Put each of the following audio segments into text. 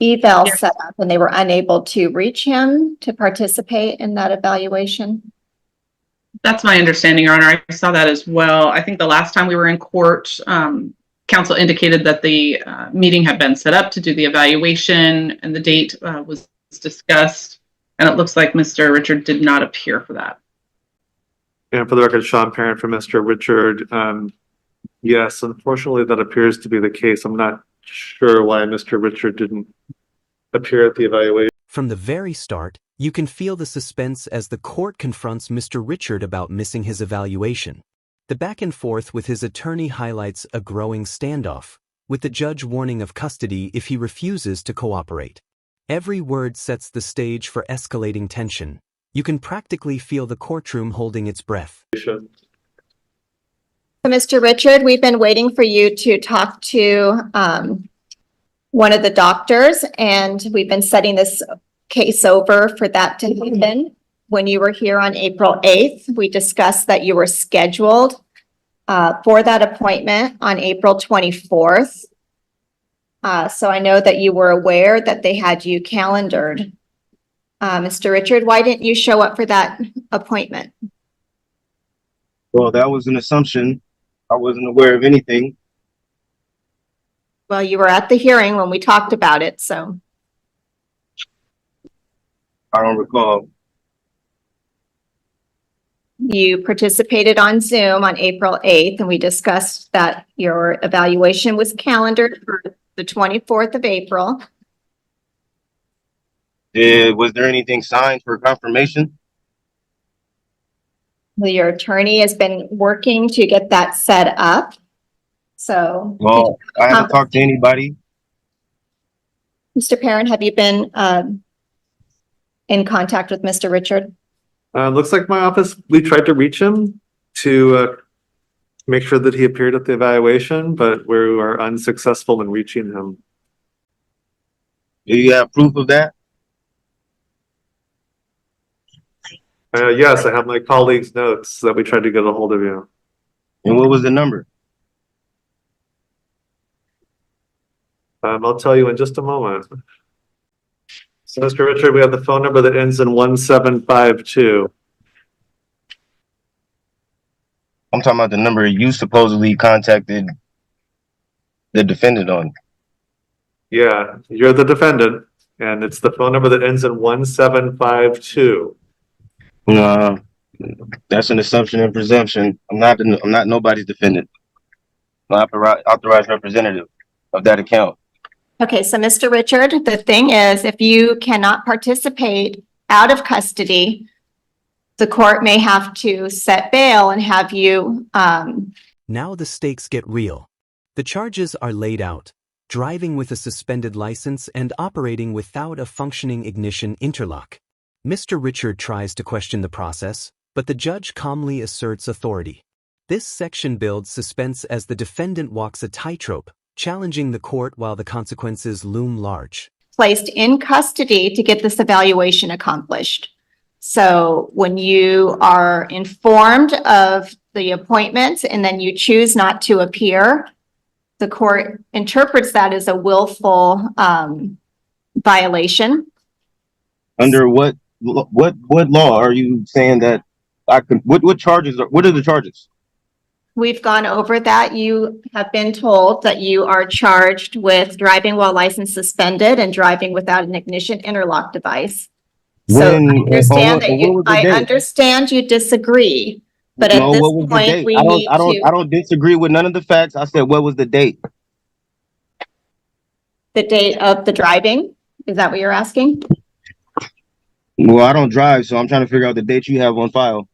eval set up and they were unable to reach him to participate in that evaluation? That's my understanding, Your Honor. I saw that as well. I think the last time we were in court, counsel indicated that the meeting had been set up to do the evaluation and the date was discussed. And it looks like Mr. Richard did not appear for that. And for the record, Sean Parent for Mr. Richard. Yes, unfortunately, that appears to be the case. I'm not sure why Mr. Richard didn't appear at the evaluation. From the very start, you can feel the suspense as the court confronts Mr. Richard about missing his evaluation. The back and forth with his attorney highlights a growing standoff, with the judge warning of custody if he refuses to cooperate. Every word sets the stage for escalating tension. You can practically feel the courtroom holding its breath. So, Mr. Richard, we've been waiting for you to talk to one of the doctors, and we've been setting this case over for that to happen. When you were here on April 8th, we discussed that you were scheduled for that appointment on April 24th. So I know that you were aware that they had you calendared. Mr. Richard, why didn't you show up for that appointment? Well, that was an assumption. I wasn't aware of anything. Well, you were at the hearing when we talked about it, so. I don't recall. You participated on Zoom on April 8th, and we discussed that your evaluation was calendared for the 24th of April. Was there anything signed for confirmation? Well, your attorney has been working to get that set up. So. Well, I haven't talked to anybody. Mr. Parent, have you been in contact with Mr. Richard? Looks like my office, we tried to reach him to make sure that he appeared at the evaluation, but we are unsuccessful in reaching him. Do you have proof of that? Yes, I have my colleague's notes that we tried to get a hold of you. And what was the number? I'll tell you in just a moment. So, Mr. Richard, we have the phone number that ends in 1752. I'm talking about the number you supposedly contacted the defendant on. Yeah, you're the defendant, and it's the phone number that ends in 1752. That's an assumption and presumption. I'm not nobody's defendant. I'm authorized representative of that account. Okay, so Mr. Richard, the thing is, if you cannot participate out of custody, the court may have to set bail and have you. Now the stakes get real. The charges are laid out: driving with a suspended license and operating without a functioning ignition interlock. Mr. Richard tries to question the process, but the judge calmly asserts authority. This section builds suspense as the defendant walks a tightrope, challenging the court while the consequences loom large. Placed in custody to get this evaluation accomplished. So when you are informed of the appointment and then you choose not to appear, the court interprets that as a willful violation. Under what law are you saying that I could? What charges? What are the charges? We've gone over that. You have been told that you are charged with driving while license suspended and driving without an ignition interlock device. So I understand you disagree, but at this point we need to. I don't disagree with none of the facts. I said, what was the date? The date of the driving? Is that what you're asking? Well, I don't drive, so I'm trying to figure out the date you have on file.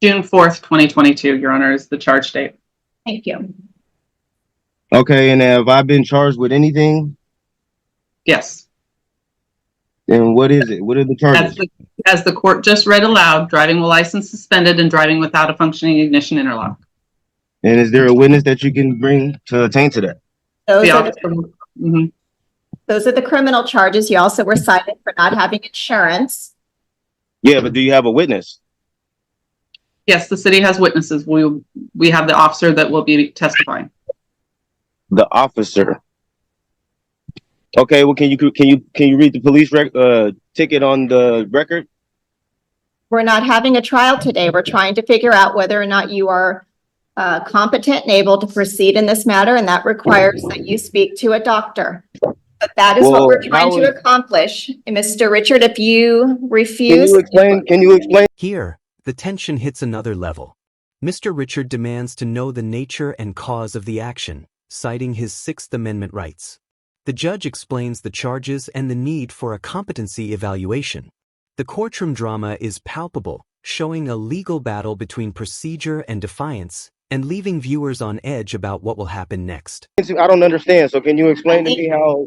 June 4th, 2022, Your Honor, is the charge date. Thank you. Okay, and have I been charged with anything? Yes. And what is it? What are the charges? As the court just read aloud, driving while license suspended and driving without a functioning ignition interlock. And is there a witness that you can bring to attain to that? Those are the criminal charges. You also were cited for not having insurance. Yeah, but do you have a witness? Yes, the city has witnesses. We have the officer that will be testifying. The officer. Okay, well, can you read the police ticket on the record? We're not having a trial today. We're trying to figure out whether or not you are competent and able to proceed in this matter, and that requires that you speak to a doctor. But that is what we're trying to accomplish. And Mr. Richard, if you refuse. Can you explain? Here, the tension hits another level. Mr. Richard demands to know the nature and cause of the action, citing his Sixth Amendment rights. The judge explains the charges and the need for a competency evaluation. The courtroom drama is palpable, showing a legal battle between procedure and defiance, and leaving viewers on edge about what will happen next. I don't understand, so can you explain to me how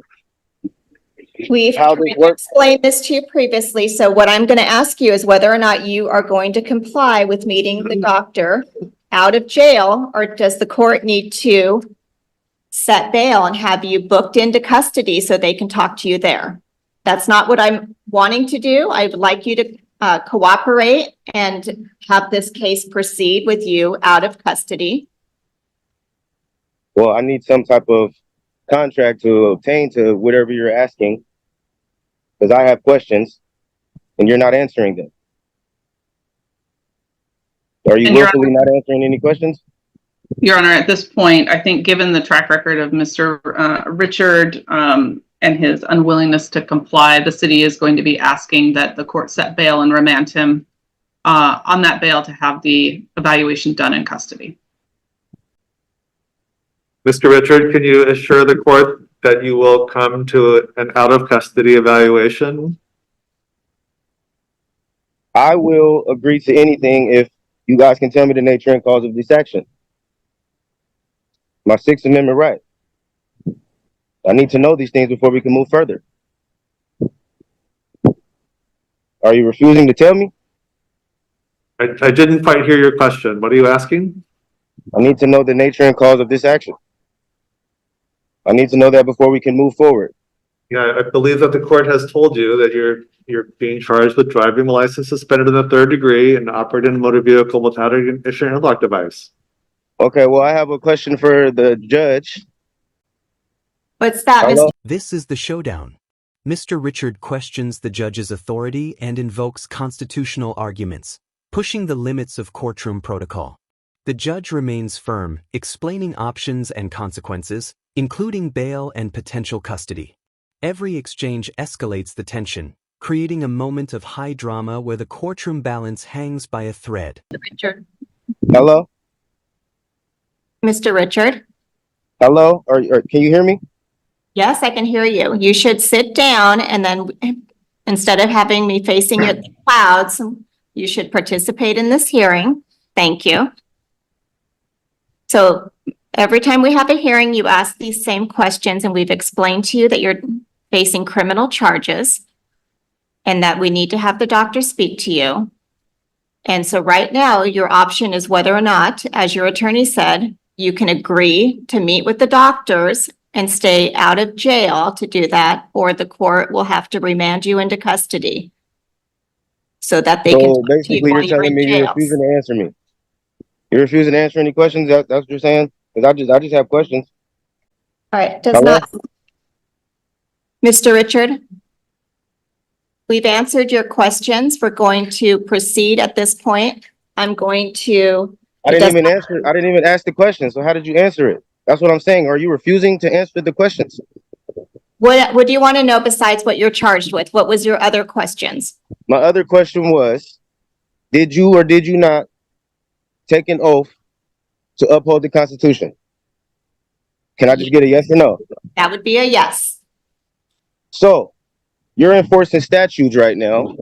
We've explained this to you previously, so what I'm going to ask you is whether or not you are going to comply with meeting the doctor out of jail, or does the court need to set bail and have you booked into custody so they can talk to you there? That's not what I'm wanting to do. I would like you to cooperate and have this case proceed with you out of custody. Well, I need some type of contract to obtain to whatever you're asking, because I have questions and you're not answering them. Are you willfully not answering any questions? Your Honor, at this point, I think given the track record of Mr. Richard and his unwillingness to comply, the city is going to be asking that the court set bail and remand him on that bail to have the evaluation done in custody. Mr. Richard, can you assure the court that you will come to an out of custody evaluation? I will agree to anything if you guys can tell me the nature and cause of this action. My Sixth Amendment right. I need to know these things before we can move further. Are you refusing to tell me? I didn't quite hear your question. What are you asking? I need to know the nature and cause of this action. I need to know that before we can move forward. Yeah, I believe that the court has told you that you're being charged with driving a license suspended in the third degree and operating a motor vehicle without an ignition interlock device. Okay, well, I have a question for the judge. What's that, Mr. This is the showdown. Mr. Richard questions the judge's authority and invokes constitutional arguments, pushing the limits of courtroom protocol. The judge remains firm, explaining options and consequences, including bail and potential custody. Every exchange escalates the tension, creating a moment of high drama where the courtroom balance hangs by a thread. Richard? Hello? Mr. Richard? Hello? Or can you hear me? Yes, I can hear you. You should sit down, and then instead of having me facing you at the clouds, you should participate in this hearing. Thank you. So every time we have a hearing, you ask these same questions, and we've explained to you that you're facing criminal charges and that we need to have the doctor speak to you. And so right now, your option is whether or not, as your attorney said, you can agree to meet with the doctors and stay out of jail to do that, or the court will have to remand you into custody so that they can So talk to you basically, while you're you're telling in me you're jail. refusing to answer me. You're refusing to answer any questions? That's what you're saying? Because I just have questions. All right, does Hello? not. Mr. Richard? We've answered your questions. We're going to proceed at this point. I'm going to. I didn't even ask the question. So how did you answer it? That's what I'm saying. Are you refusing to answer the questions? What do you want to know besides what you're charged with? What was your other questions? My other question was, did you or did you not take an oath to uphold the Constitution? Can I just get a yes or no? That would be a yes. So you're enforcing statutes right now,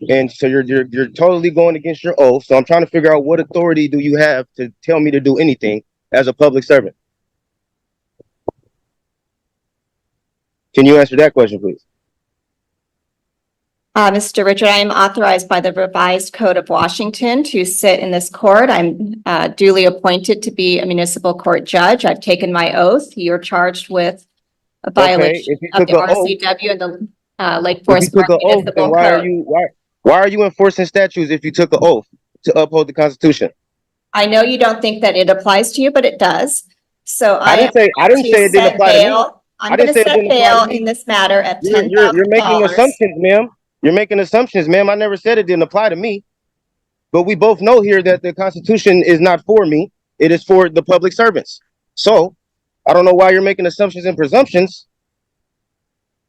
and so you're totally going against your oath. So I'm trying to figure out what authority do you have to tell me to do anything as a public servant? Can you answer that question, please? Mr. Richard, I am authorized by the revised Code of Washington to sit in this court. I'm duly appointed to be a municipal court judge. I've taken my oath. You're charged with a violation of the RCW and the Lake Forest Park Municipal Code. Why are you enforcing statutes if you took an oath to uphold the Constitution? I know you don't think that it applies to you, but it does. So I didn't say it didn't apply to me. I'm I going didn't to say it set didn't apply bail to me. in this matter at You're making $10,000. assumptions, ma'am. You're making assumptions, ma'am. I never said it didn't apply to me. But we both know here that the Constitution is not for me. It is for the public servants. So I don't know why you're making assumptions and presumptions.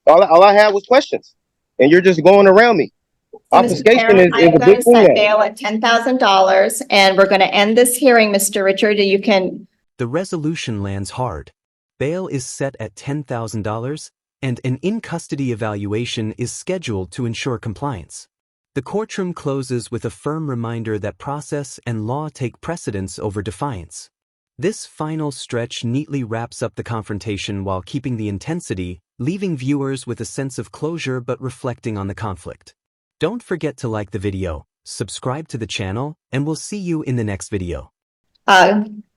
All I had was questions, and you're just going around me. So, Mr. Obfuscation Parent, is I'm a going big to thing set now. bail at $10,000 and we're going to end this hearing, Mr. Richard. You can, The resolution lands hard. Bail is set at $10,000, and an in-custody evaluation is scheduled to ensure compliance. The courtroom closes with a firm reminder that process and law take precedence over defiance. This final stretch neatly wraps up the confrontation while keeping the intensity, leaving viewers with a sense of closure but reflecting on the conflict. Don't forget to like the video, subscribe to the channel, and we'll see you in the next video.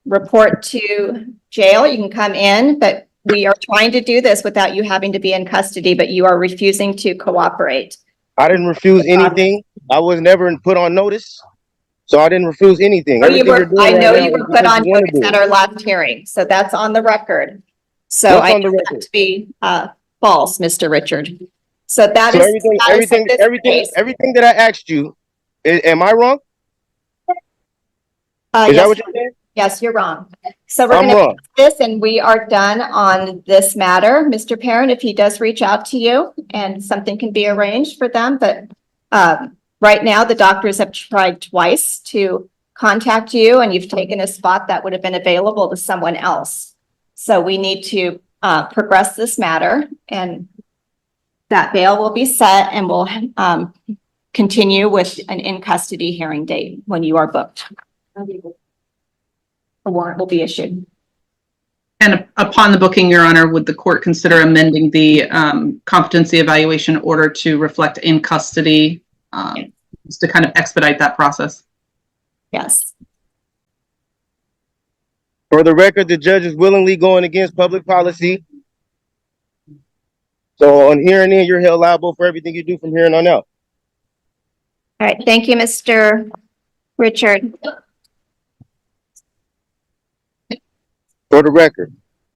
report to jail. You can come in, but we are trying to do this without you having to be in custody, but you are refusing to cooperate. I didn't refuse anything. I was never put on notice, so I didn't refuse anything. Well, Everything you're doing I right know now you is were put because on you want to notice do at it. our last hearing, so that's on the record. So What's I on the know that record? to be false, Mr. Richard. So that So is the status of this case. everything that I asked you, am I wrong? Is that Yes, what you're saying? yes, you're wrong. So we're I'm going to wrong. this and we are done on this matter. Mr. Parent, if he does reach out to you and something can be arranged for them, but right now the doctors have tried twice to contact you and you've taken a spot that would have been available to someone else. So we need to progress this matter and that bail will be set and we'll continue with an in-custody hearing date when you are booked. A warrant will be issued. And upon the booking, Your Honor, would the court consider amending the competency evaluation order to reflect in custody, just to kind of expedite that process? Yes. For the record, the judge is willingly going against public policy. So on here and there, you're held liable for everything you do from here on out. All right. Thank you, Mr. Richard. For the record.